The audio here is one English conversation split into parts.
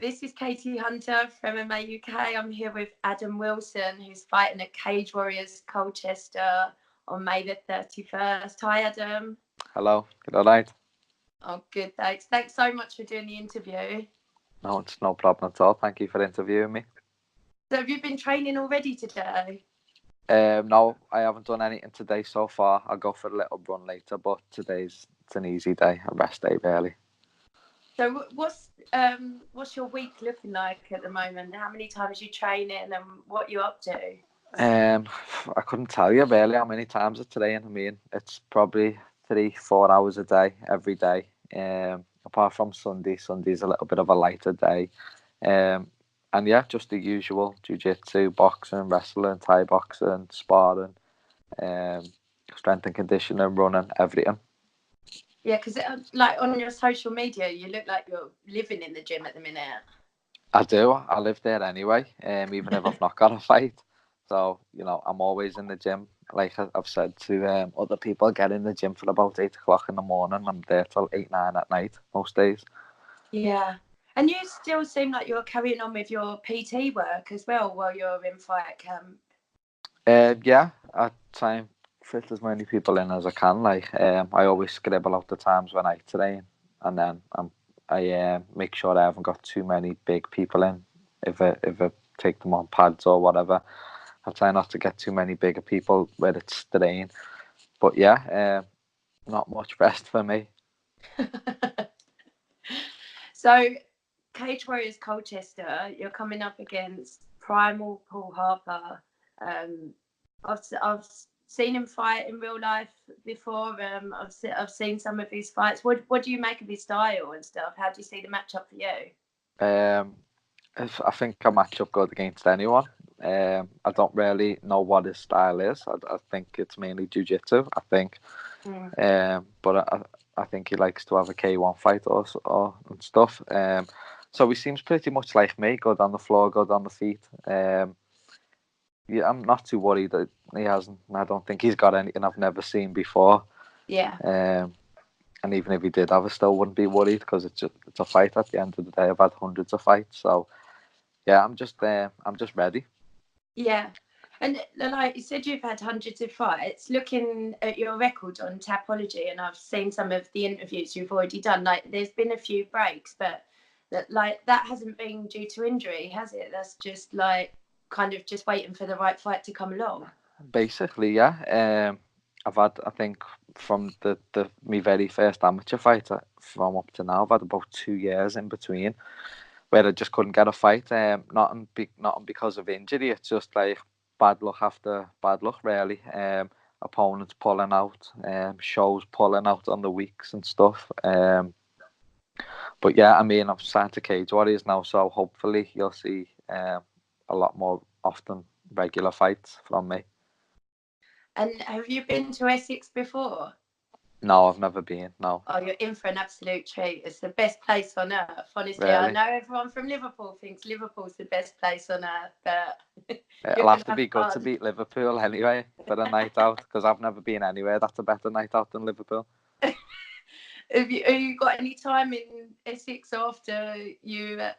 This is Katie Hunter from MMA UK. I'm here with Adam Wilson, who's fighting at Cage Warriors Colchester on May the 31st. Hi, Adam. Hello. Good all right? Oh, good, thanks. Thanks so much for doing the interview. No, it's no problem at all. Thank you for interviewing me. So have you been training already today? No, I haven't done anything today so far. I'll go for a little run later, but it's an easy day, a rest day really. So what's your week looking like at the moment? How many times you training and what you up to? I couldn't tell you really how many times it's today, and I mean it's probably 3-4 hours a day every day. Apart from Sunday. Sunday's a little bit of a lighter day. And yeah, just the usual jiu-jitsu, boxing, wrestling, Thai boxing, sparring, strength and conditioning, running, everything. Yeah, because like on your social media, you look like you're living in the gym at the minute. I do. I live there anyway, even if I've not got a fight. So, I'm always in the gym. Like I've said to other people, I get in the gym for about 8 o'clock in the morning. I'm there till 8, 9 at night most days. Yeah. And you still seem like you're carrying on with your PT work as well while you're in fight camp. Yeah, I try and fit as many people in as I can. Like, I always scribble out the times when I train, and then I make sure I haven't got too many big people in. If I take them on pads or whatever, I try not to get too many bigger people where it's strain. But yeah, not much rest for me. So, Cage Warriors Colchester, you're coming up against Primal Paul Harper. I've seen him fight in real life before. I've seen some of his fights. What do you make of his style and stuff? How do you see the matchup for you? I think I match up good against anyone. I don't really know what his style is. I think it's mainly jiu-jitsu, I think. But I think he likes to have a K1 fight or and stuff. So he seems pretty much like me, good on the floor, good on the feet. Yeah, I'm not too worried that he hasn't. I don't think he's got anything I've never seen before. Yeah. And even if he did, I still wouldn't be worried because it's a fight at the end of the day. I've had hundreds of fights, so yeah, I'm just ready. Yeah. And like you said, you've had hundreds of fights. Looking at your record on Tapology, and I've seen some of the interviews you've already done, like there's been a few breaks, but that hasn't been due to injury, has it? That's just like kind of just waiting for the right fight to come along. Basically, yeah. I've had, I think, from the my very first amateur fight from up to now, I've had about 2 years in between where I just couldn't get a fight. Not because of injury. It's just like bad luck after bad luck, really. Opponents pulling out, shows pulling out on the weeks and stuff. But yeah, I mean, I've signed to Cage Warriors now, so hopefully you'll see a lot more often regular fights from me. And have you been to Essex before? No, I've never been, no. Oh, you're in for an absolute treat. It's the best place on earth. Honestly, really? I know everyone from Liverpool thinks Liverpool's the best place on earth, but it'll have to be good to beat Liverpool anyway for a night out, because I've never been anywhere that's a better night out than Liverpool. Have you got any time in Essex after your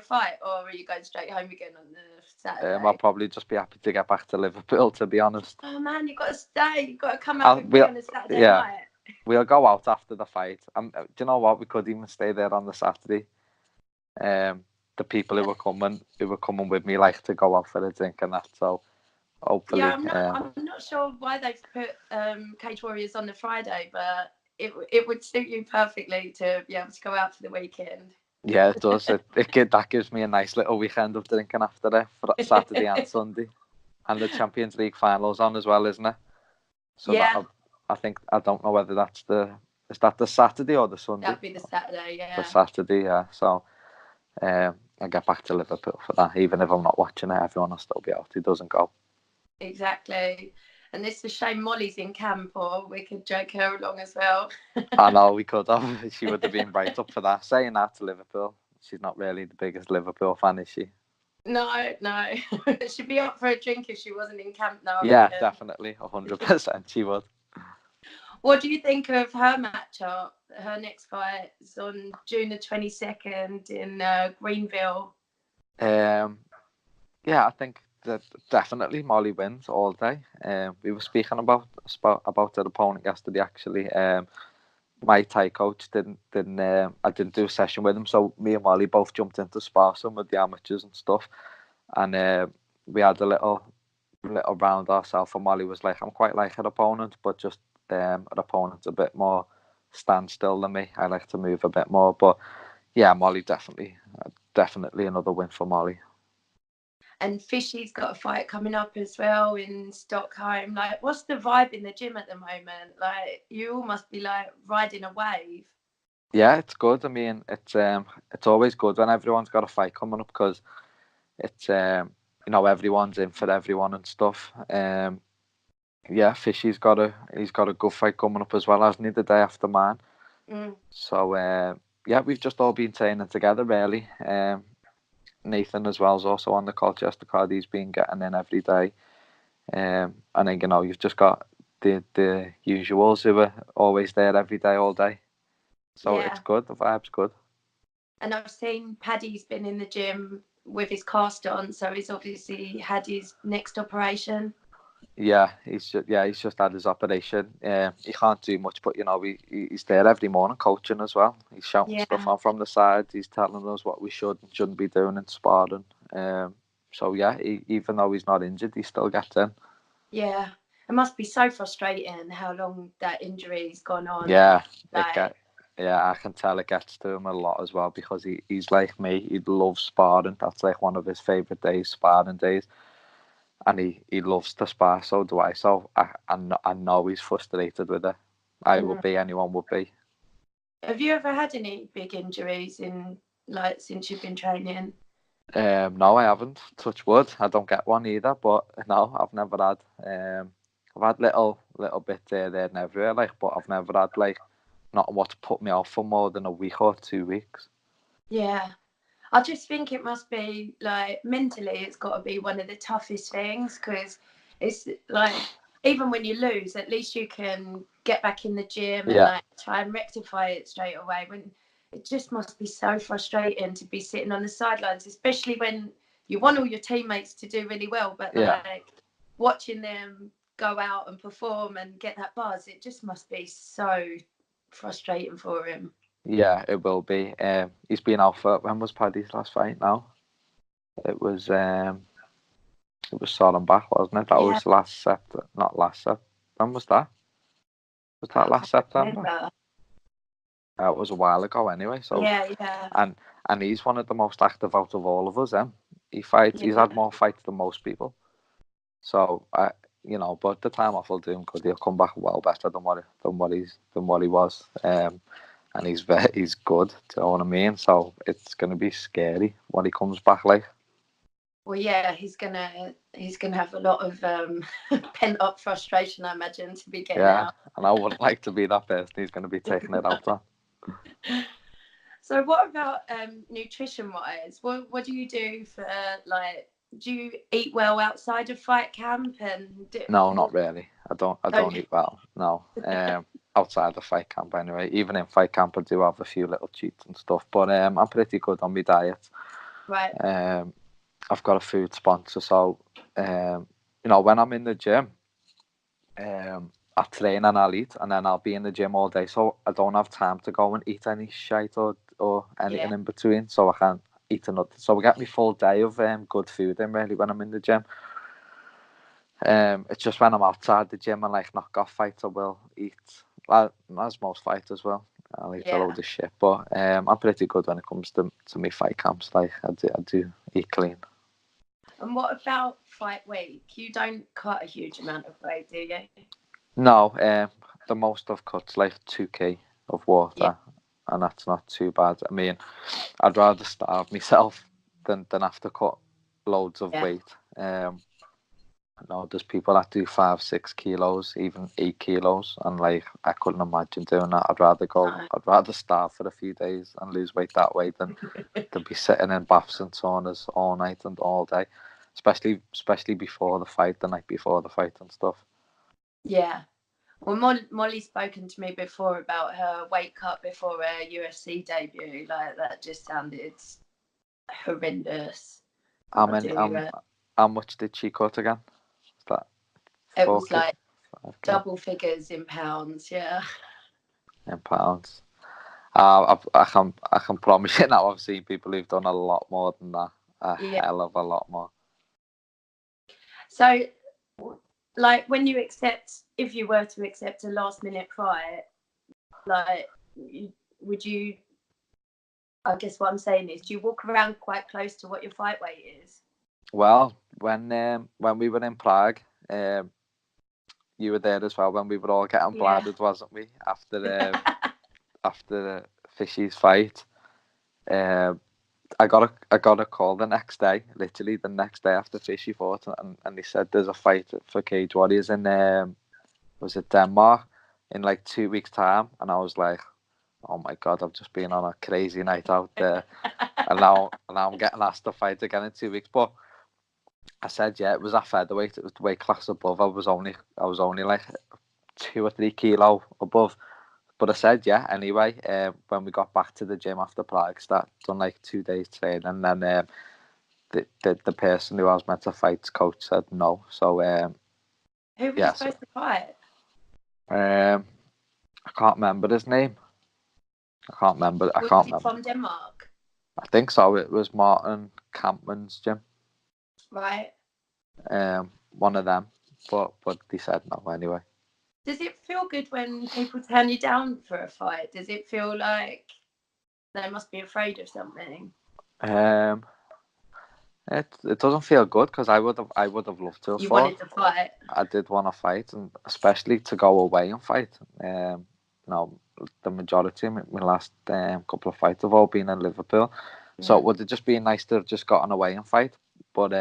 fight, or are you going straight home again on the Saturday? I'll probably just be happy to get back to Liverpool, to be honest. Oh man, you've got to stay. You've got to come out with me on a Saturday night. We'll go out after the fight. Do you know what? We could even stay there on the Saturday. The people who were coming with me like to go out for a drink and that. So hopefully. Yeah, I'm not sure why they've put Cage Warriors on the Friday, but it would suit you perfectly to be able to go out for the weekend. Yeah, it does. That gives me a nice little weekend of drinking after it for Saturday and Sunday, and the Champions League finals on as well, isn't it? So yeah. I don't know whether is that the Saturday or the Sunday? That'd be the Saturday, yeah. The Saturday, yeah. So I get back to Liverpool for that. Even if I'm not watching it, everyone will still be out. He doesn't go. Exactly. And it's a shame Molly's in camp, or we could drag her along as well. I know, we could have. She would have been right up for that. Saying that to Liverpool, she's not really the biggest Liverpool fan, is she? No. She'd be up for a drink if she wasn't in camp now. Yeah, definitely, 100% she would. What do you think of her matchup? Her next fight is on June the 22nd in Greenville. Yeah, I think that definitely Molly wins all day. We were speaking about her opponent yesterday. Actually, my Thai coach didn't I didn't do a session with him, so me and Molly both jumped into spar some with the amateurs and stuff, and we had a little round ourselves. And Molly was like, "I'm quite like her opponent, but just her opponent's a bit more standstill than me. I like to move a bit more." But yeah, Molly definitely another win for Molly. And Fishy's got a fight coming up as well in Stockholm. Like, what's the vibe in the gym at the moment? Like, you all must be like riding a wave. Yeah, it's good. I mean, it's always good when everyone's got a fight coming up because it's everyone's in for everyone and stuff. Yeah, Fishy's got a good fight coming up as well, hasn't he? The day after mine. So yeah, we've just all been training together really. Nathan as well is also on the Colchester card. He's been getting in every day. And then you've just got the usuals who are always there every day, all day. So it's good. The vibe's good. And I've seen Paddy's been in the gym with his cast on, so he's obviously had his next operation. Yeah, he's just had his operation. He can't do much, but he's there every morning coaching as well. He's shouting stuff on from the side. He's telling us what we should and shouldn't be doing in sparring. So yeah, even though he's not injured, he still gets in. Yeah, it must be so frustrating how long that injury's gone on. Yeah, I can tell it gets to him a lot as well because he's like me. He loves sparring. That's like one of his favourite days, sparring days. And he loves to spar, so do I. So I know he's frustrated with it. I would be, anyone would be. Have you ever had any big injuries since you've been training? No, I haven't. Touch wood. I don't get one either. But no, I've never had. I've had little bits there and everywhere, but I've never had not what's put me off for more than a week or 2 weeks. Yeah. I just think it must be mentally, it's got to be one of the toughest things because it's even when you lose, at least you can get back in the gym and try and rectify it straight away. When it just must be so frustrating to be sitting on the sidelines, especially when you want all your teammates to do really well, but watching them go out and perform and get that buzz, it just must be so frustrating for him. Yeah, it will be. He's been out for, when was Paddy's last fight now? It was Soren back, wasn't it? That was last September. Not last September. When was that? Was that last September? It was a while ago anyway. So yeah. And he's one of the most active out of all of us. He fights. He's had more fights than most people. So but the time off will do him good. He'll come back well better than what he was. And he's good. Do you know what I mean? So it's going to be scary when he comes back. Well, yeah, he's gonna have a lot of pent up frustration, I imagine, to be getting out. And I wouldn't like to be that person he's going to be taking it out on. So, what about nutrition wise? What do you do for do you eat well outside of fight camp? No, not really. I don't eat well. No. Outside of fight camp anyway. Even in fight camp I do have a few little cheats and stuff. But I'm pretty good on my diet. Right. I've got a food sponsor, so when I'm in the gym, I train and I'll eat, and then I'll be in the gym all day, so I don't have time to go and eat any shite or anything in between, so I can't eat another. So I get me full day of good food in really when I'm in the gym. It's just when I'm outside the gym and knock off fights, I will eat, as most fighters will. I'll eat a load of shit, but I'm pretty good when it comes to me fight camps. I do eat clean. And what about fight week? You don't cut a huge amount of weight, do you? No, the most I've cut's 2 kg of water, and that's not too bad. I mean, I'd rather starve myself than have to cut loads of weight. There's people that do 5-6 kilos, even 8 kilos, and I couldn't imagine doing that. I'd rather starve for a few days and lose weight that way than to be sitting in baths and saunas all night and all day, especially before the fight, the night before the fight and stuff. Yeah. Well, Molly's spoken to me before about her weight cut before her UFC debut. Like, that just sounded horrendous. How much did she cut again? Was that It was 4K? like 5K? double figures in pounds, yeah. In pounds. I can promise you now, I've seen people who've done a lot more than that. Hell of a lot more. So, like, when you if you were to accept a last minute fight, like, would you, I guess what I'm saying is, do you walk around quite close to what your fight weight is? Well, when we were in Prague, you were there as well when we were all getting bladdered, wasn't we? After Fishy's fight. I got a call the next day, literally the next day after Fishy fought, and they said there's a fight for Cage Warriors in was it Denmark in like 2 weeks' time, and I was like, oh my god, I've just been on a crazy night out there, and now I'm getting asked to fight again in 2 weeks. But I said, yeah, it was at featherweight, it was the weight class above. I was only like 2 or 3 kilo above. But I said, yeah, anyway, when we got back to the gym after Prague, done like 2 days training, and then the person who I was meant to fight's coach said no. So, who were you supposed to fight? I can't remember his name. Was he from Denmark? I think so. It was Martin Kampman's gym. Right. One of them, but they said no anyway. Does it feel good when people turn you down for a fight? Does it feel like they must be afraid of something? It doesn't feel good because I would have loved to have You fought. wanted to fight. I did want to fight, and especially to go away and fight. The majority of my last couple of fights have all been in Liverpool, so it would have just been nice to have just gotten away and fight. But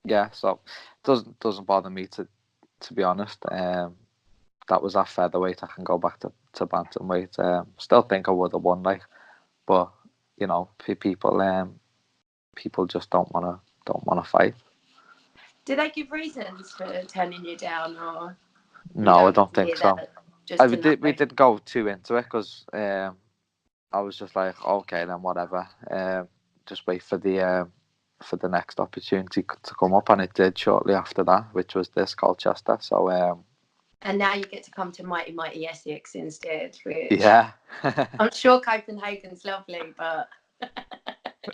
yeah, so it doesn't bother me to be honest. That was at featherweight. I can go back to bantamweight. Still think I would have won, like, but you know, people just don't want to fight. Do they give reasons for turning you down, or no? I don't think so. We didn't go too into it because I was just like, okay, then whatever. Just wait for the next opportunity to come up, and it did shortly after that, which was this Colchester. So. And now you get to come to mighty Essex instead. Which yeah. I'm sure Copenhagen's lovely, but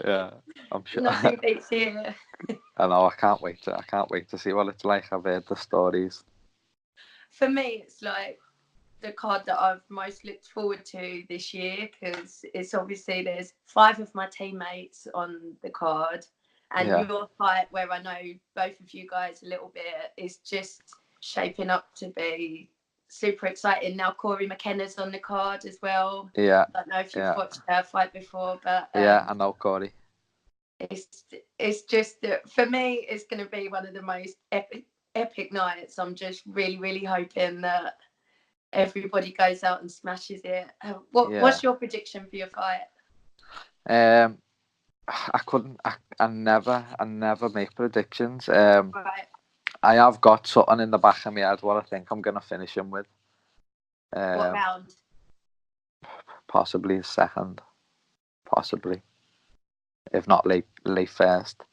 yeah, I'm sure. Nothing beats here. I know. I can't wait to see what it's like. I've heard the stories. For me, it's like the card that I've most looked forward to this year, because it's obviously there's 5 of my teammates on the card, and your fight, where I know both of you guys a little bit, is just shaping up to be super exciting. Now Corey McKenna's on the card as well. Yeah. I don't know if you've watched her fight before, but I know Corey. It's just that for me, it's going to be one of the most epic nights. I'm just really, really hoping that everybody goes out and smashes it. What's your prediction for your fight? I never make predictions. Right. I have got something in the back of my head what I think I'm going to finish him with. What round? Possibly second. Possibly. If not late first.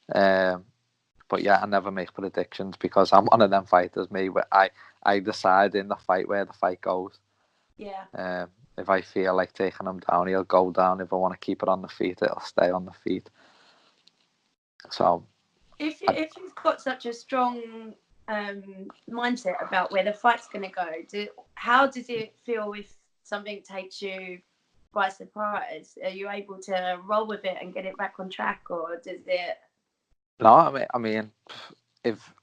But yeah, I never make predictions because I'm one of them fighters, me, where I decide in the fight where the fight goes. Yeah. If I feel like taking him down, he'll go down. If I want to keep it on the feet, it'll stay on the feet. So... If you've got such a strong mindset about where the fight's going to go, how does it feel if something takes you by surprise? Are you able to roll with it and get it back on track, or does it? No, I mean,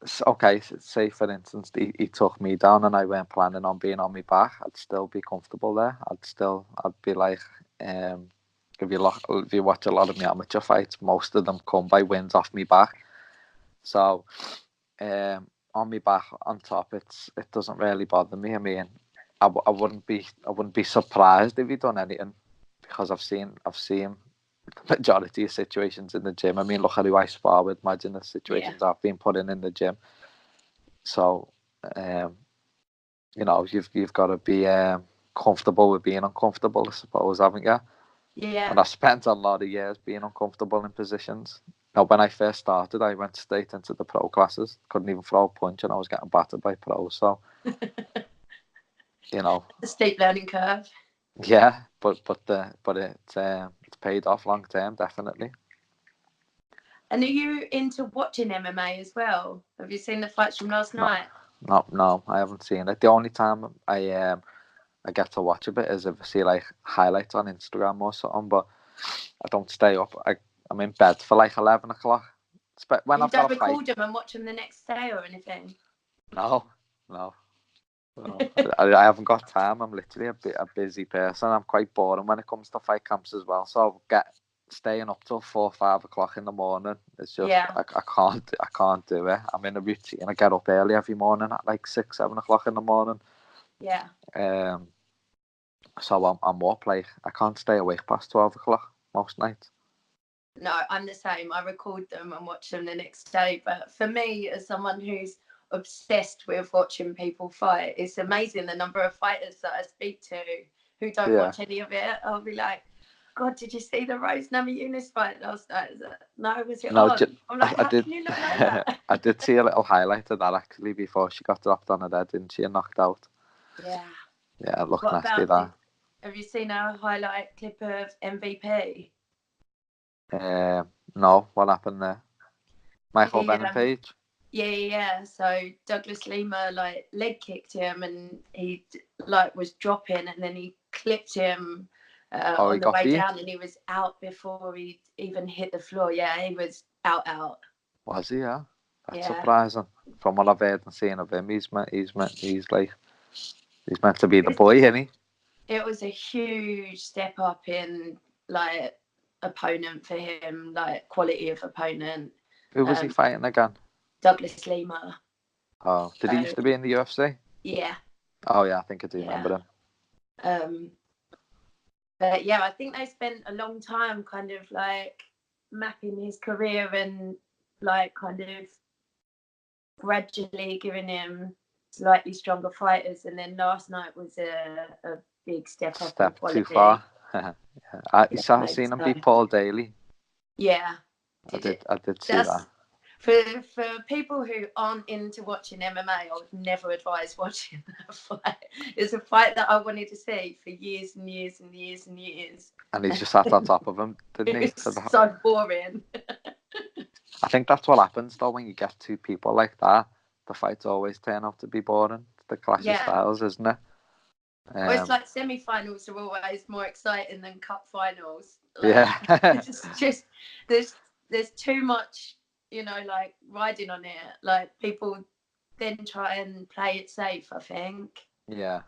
say for instance he took me down and I weren't planning on being on my back, I'd still be comfortable there. I'd be like, if you watch a lot of my amateur fights, most of them come by wins off me back. So, on my back, on top, it doesn't really bother me. I mean, I wouldn't be surprised if he done anything, because I've seen the majority of situations in the gym. I mean, look at who I spar with. Imagine the situations I've been put in the gym. So, you know, you've got to be comfortable with being uncomfortable, I suppose, haven't you? Yeah. And I've spent a lot of years being uncomfortable in positions. Now, when I first started, I went straight into the pro classes. Couldn't even throw a punch, and I was getting battered by pros. So, you know, The steep learning curve. yeah, but it's paid off long term, definitely. And are you into watching MMA as well? Have you seen the fights from last night? No, I haven't seen it. The only time I get to watch a bit is if I see like highlights on Instagram or something, but I don't stay up. I'm in bed for like 11 o'clock. When You I've got don't a fight. record them and watch them the next day or anything? No. I haven't got time. I'm literally a busy person. I'm quite boring when it comes to fight camps as well. So staying up till 4 or 5 o'clock in the morning. It's just I can't do it. I'm in a routine. I get up early every morning at like 6, 7 o'clock in the morning. Yeah. So I'm up, like I can't stay awake past 12 o'clock most nights. No, I'm the same. I record them and watch them the next day. But for me, as someone who's obsessed with watching people fight, it's amazing the number of fighters that I speak to who don't watch any of it. I'll be like, God, did you see the Rose Namajunas fight last night? No, was it on? I'm like, how can you not know that? I did see a little highlight of that actually before she got dropped on her head, didn't she, and knocked out. Yeah. Yeah, it looked nasty, that. Have you seen a highlight clip of MVP? No, what happened there? Michael Venom Page? Yeah. So Douglas Lima like leg kicked him, and he like was dropping, and then he clipped him on the way down, and he was out before he even hit the floor. Yeah, he was out. Was he? Yeah, that's surprising. From what I've heard and seen of him, he's meant to be the boy, isn't he? It was a huge step up in like opponent for him, like quality of opponent. Who was he fighting again? Douglas Lima. Oh, did he used to be in the UFC? Yeah. Oh yeah, I think I do remember him. But yeah, I think they spent a long time kind of like mapping his career and like kind of gradually giving him slightly stronger fighters, and then last night was a big step up in quality. Too far. I've seen him beat Paul Daly. Yeah, I did see that. For people who aren't into watching MMA, I would never advise watching that fight. It's a fight that I wanted to see for years and years and years and years. And he just sat on top of him, didn't he? It's so boring. I think that's what happens though when you get two people like that. The fights always turn out to be boring. The clash of styles, isn't it? Well, it's like semi-finals are always more exciting than cup finals. Like, it's just there's too much, like riding on it. Like people then try and play it safe, I think. Yeah,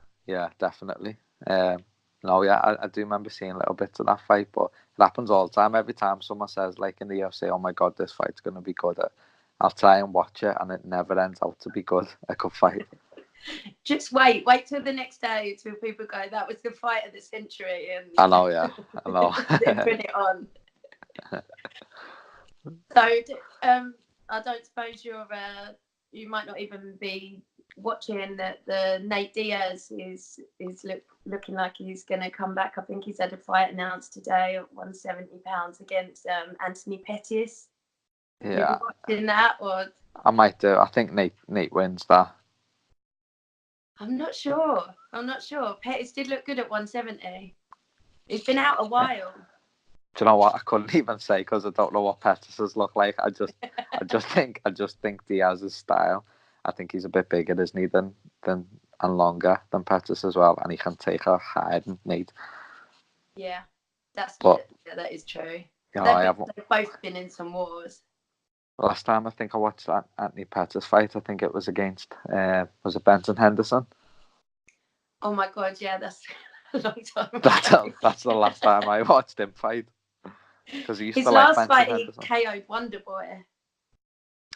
definitely. I do remember seeing little bits of that fight, but it happens all the time. Every time someone says, like in the UFC, oh my God, this fight's going to be good, I'll try and watch it, and it never ends out to be good, a good fight. Just wait till the next day till people go, that was the fight of the century. And I know. put it on. So, I don't suppose you might not even be watching that the Nate Diaz is looking like he's going to come back. I think he's had a fight announced today at 170 pounds against Anthony Pettis. Yeah. Have you watching that, or? I might do. I think Nate wins that. I'm not sure. Pettis did look good at 170. He's been out a while. Do you know what? I couldn't even say because I don't know what Pettis look like. I just think Diaz's style. I think he's a bit bigger, isn't he, than and longer than Pettis as well, and he can take a hard Nate. Yeah, that is true. They've both been in some wars. Last time I think I watched that Anthony Pettis fight, I think it was against was it Benson Henderson? Oh my God, yeah, that's a long time ago. That's the last time I watched him fight. Because he used his to last like fight, Henderson. He KO'd Wonderboy.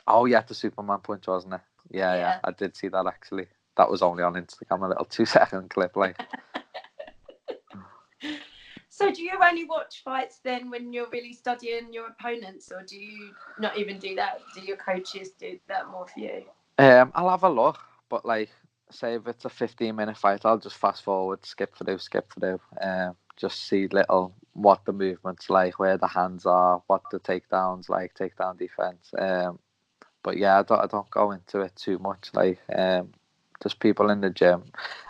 Oh yeah, the Superman punch, wasn't it? Yeah. I did see that actually. That was only on Instagram, a little 2-second clip, like. So do you only watch fights then when you're really studying your opponents, or do you not even do that? Do your coaches do that more for you? I'll have a look, but like say if it's a 15-minute fight, I'll just fast forward, skip through. Just see what the movement's like, where the hands are, what the takedowns like, takedown defense. But yeah, I don't go into it too much. Like, there's people in the gym.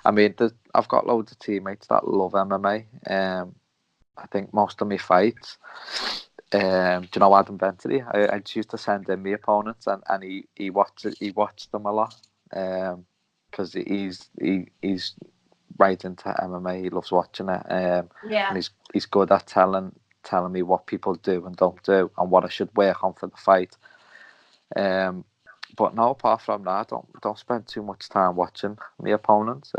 I mean, I've got loads of teammates that love MMA. I think most of my fights. Do you know Adam Bentley? I just used to send him my opponents, and he watched them a lot. Because he's right into MMA. He loves watching it. And he's good at telling me what people do and don't do, and what I should work on for the fight. But no, apart from that, I don't spend too much time watching my opponents.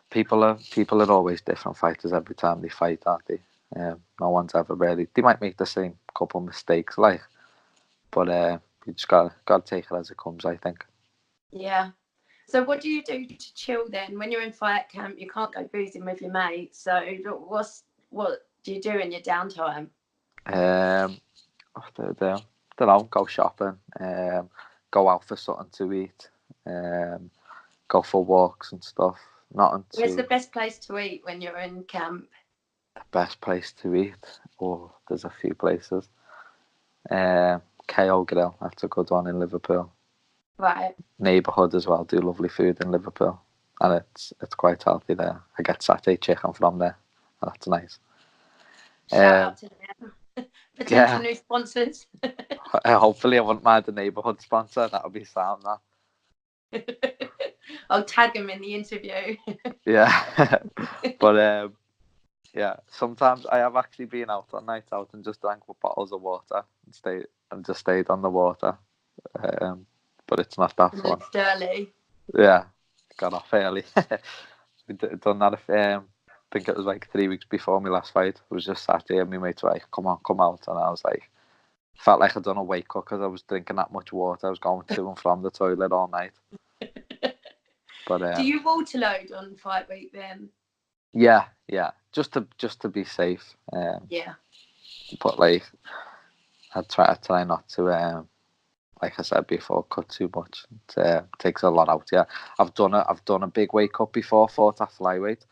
People are always different fighters every time they fight, aren't they? No one's ever really. They might make the same couple mistakes, like, but you just gotta take it as it comes, I think. Yeah. So what do you do to chill then? When you're in fight camp, you can't go boozing with your mates. So what do you do in your downtime? Don't know, go shopping, go out for something to eat, go for walks and stuff. Where's the best place to eat when you're in camp? The best place to eat? Oh, there's a few places. KO Grill, that's a good one in Liverpool. Right. Neighbourhood as well, do lovely food in Liverpool, and it's quite healthy there. I get satay chicken from there, and that's nice. Shout out to them. Potential new sponsors. Hopefully I wouldn't mind the neighbourhood sponsor. That would be sound, that. I'll tag them in the interview. Yeah. But yeah, sometimes I have actually been out on night out and just drank bottles of water and just stayed on the water. But it's not that fun. It's early. Yeah, got off early. Done that. I think it was like 3 weeks before my last fight. I was just sat here and my mates were like, come out. And I was like, felt like I'd done a wake up because I was drinking that much water. I was going to and from the toilet all night. But do you water load on fight week then? Yeah, just to be safe. Yeah. But like, I try not to. Like I said before, cut too much. It takes a lot out. Yeah, I've done a big wake up before, fought at flyweight,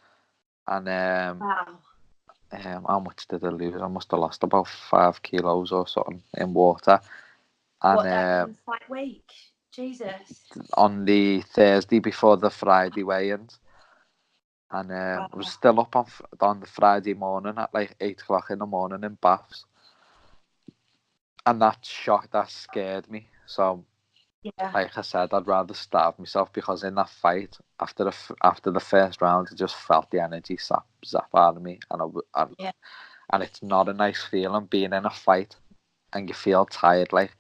and wow. How much did I lose? I must have lost about 5 kilos or something in water. And that one fight week? Jesus. On the Thursday before the Friday weigh-ins, and wow. I was still up on the Friday morning at like 8 o'clock in the morning in baths, and that scared me. So, yeah. Like I said, I'd rather starve myself, because in that fight, after the first round, I just felt the energy zap out of me, and it's not a nice feeling being in a fight and you feel tired, like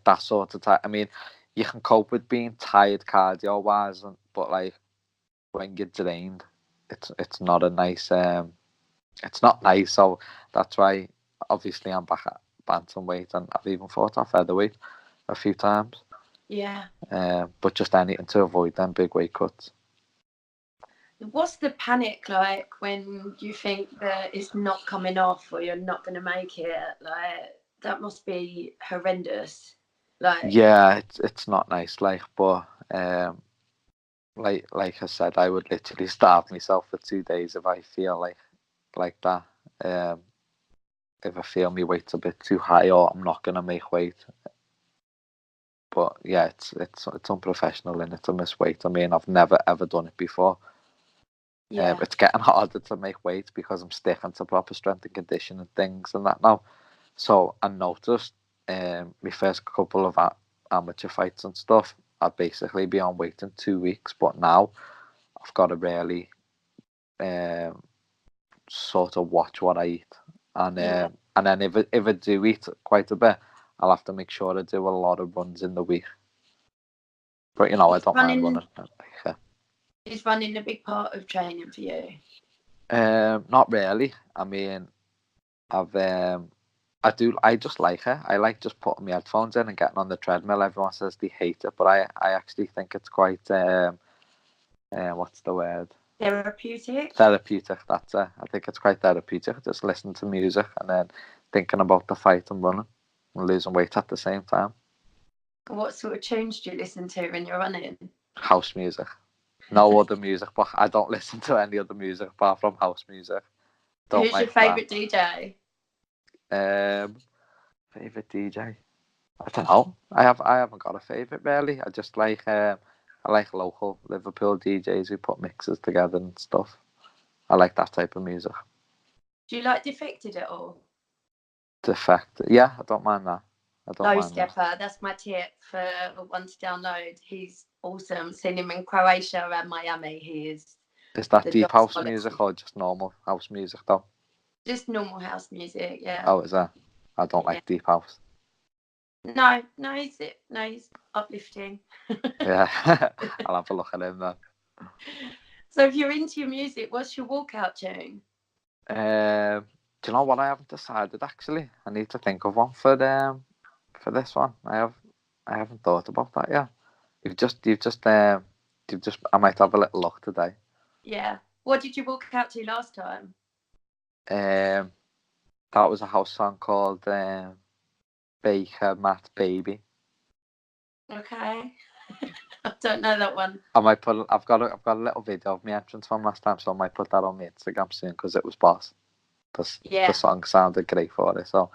that sort of time. I mean, you can cope with being tired cardio wise, but like when you're drained, it's not a nice. It's not nice. So that's why, obviously, I'm back at bantamweight, and I've even fought at featherweight a few times. Yeah. But just anything to avoid them big weight cuts. What's the panic like when you think that it's not coming off or you're not going to make it? Like, that must be horrendous. Like, yeah, it's not nice. Like, but like I said, I would literally starve myself for 2 days if I feel like that. If I feel my weight's a bit too high or I'm not gonna make weight. But yeah, it's unprofessional and to miss weight. I mean, I've never ever done it before. Yeah. It's getting harder to make weight because I'm sticking to proper strength and conditioning things and that now. So I noticed my first couple of amateur fights and stuff, I'd basically be on weight in 2 weeks. But now I've got to really sort of watch what I eat. And then if I do eat quite a bit, I'll have to make sure I do a lot of runs in the week. But, I don't mind running. Is running a big part of training for you? Not really. I mean, I just like it. I like just putting my headphones in and getting on the treadmill. Everyone says they hate it, but I actually think it's quite, what's the word? Therapeutic? Therapeutic, that's it. I think it's quite therapeutic, just listening to music and then thinking about the fight and running and losing weight at the same time. What sort of tunes do you listen to when you're running? House music. No other music, but I don't listen to any other music apart from house music. Don't Who's your like that. favourite DJ? Favorite DJ? I don't know. I haven't got a favorite really. I just like I like local Liverpool DJs who put mixes together and stuff. I like that type of music. Do you like Defected at all? Defect. Yeah, I don't mind that. I don't Low mind that. Stepper. That's my tip for one to download. He's awesome. Seen him in Croatia and Miami. He is. Is that the deep dog's house quality. music or just normal house music though? Just normal house music, yeah. Oh, is that? I don't like deep house. No, he's uplifting. Yeah, I'll have a look at him then. So if you're into your music, what's your walkout tune? Do you know what? I haven't decided actually. I need to think of one for this one. I haven't thought about that yet. I might have a little look today. Yeah. What did you walk out to last time? That was a house song called Baker Matt Baby. Okay. I don't know that one. I've got a little video of my entrance from last time, so I might put that on my Instagram soon because it was boss. The song sounded great for it, so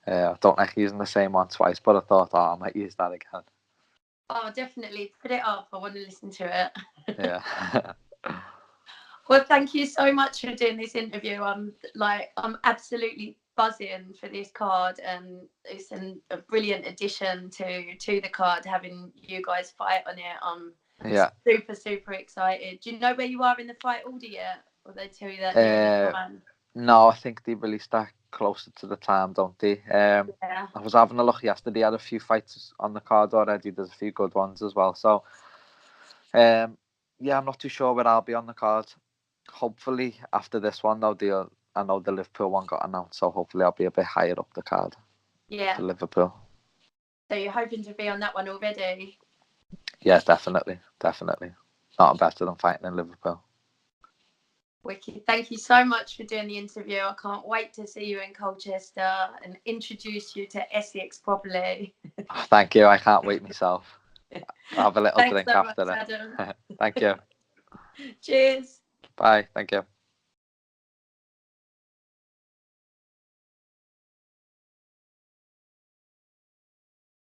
I don't like using the same one twice, but I thought, I might use that again. Oh, definitely put it up. I want to listen to it. Yeah. Well, thank you so much for doing this interview. I'm absolutely buzzing for this card, and it's a brilliant addition to the card, having you guys fight on it. I'm super excited. Do you know where you are in the fight order yet? Or they tell you that near the time? No, I think they released that closer to the time, don't they? I was having a look yesterday. I had a few fights on the card already. There's a few good ones as well. So, I'm not too sure where I'll be on the card. Hopefully, after this one, though, I know the Liverpool one got announced, so hopefully I'll be a bit higher up the card. Yeah. For Liverpool. So you're hoping to be on that one already? Yeah, definitely. Not better than fighting in Liverpool. Wicked. Thank you so much for doing the interview. I can't wait to see you in Colchester and introduce you to Essex properly. Thank you. I can't wait myself. I'll have a little Thanks drink so after much, that. Adam. Thank you. Cheers. Bye. Thank you.